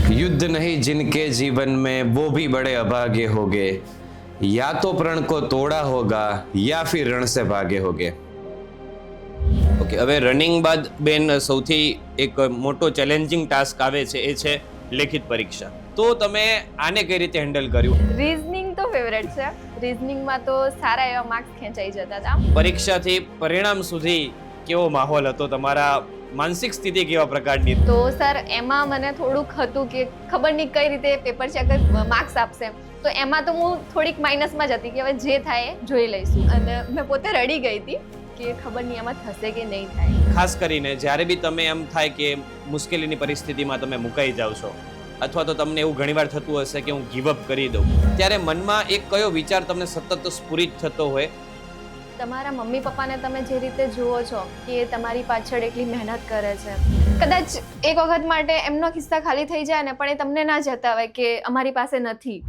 युद्ध नहीं जिनके जीवन में वो भी बड़े अभागे होगे, या तो प्रण को तोड़ा होगा या फिर रण से भागे होगे। ઓકે, હવે રનિંગ બાદ બેન સૌથી એક મોટો ચેલેન્જિંગ ટાસ્ક આવે છે, એ છે લેખિત પરીક્ષા. તો તમે આને કઈ રીતે હેન્ડલ કર્યું? રીઝનિંગ તો ફેવરેટ છે. રીઝનિંગમાં તો સારા એવા માર્ક્સ ખેંચાઈ જતા હતા. પરીક્ષાથી પરિણામ સુધી કેવો માહોલ હતો, તમારા માનસિક સ્થિતિ કેવા પ્રકારની? તો સર એમાં મને થોડુંક હતું કે ખબર નહીં કઈ રીતે પેપર ચેક માર્ક્સ આપશે, તો એમાં તો હું થોડીક માઇનસમાં જ હતી કે હવે જે થાય એ જોઈ લઈશું. અને મેં પોતે રડી ગઈ હતી કે ખબર નહીં આમાં થશે કે નહીં થાય. ખાસ કરીને જ્યારે બી તમે એમ થાય કે મુશ્કેલીની પરિસ્થિતિમાં તમે મુકાઈ જાવ છો, અથવા તો તમને એવું ઘણીવાર થતું હશે કે હું ગીવઅપ કરી દઉં, ત્યારે મનમાં એક કયો વિચાર તમને સતત સ્ફુરિત થતો હોય? તમારા મમ્મી પપ્પાને તમે જે રીતે જુઓ છો કે તમારી પાછળ એટલી મહેનત કરે છે, કદાચ એક વખત માટે એમનો ખિસ્સા ખાલી થઈ જાય ને, પણ એ તમને ના જતા હોય કે અમારી પાસે નથી.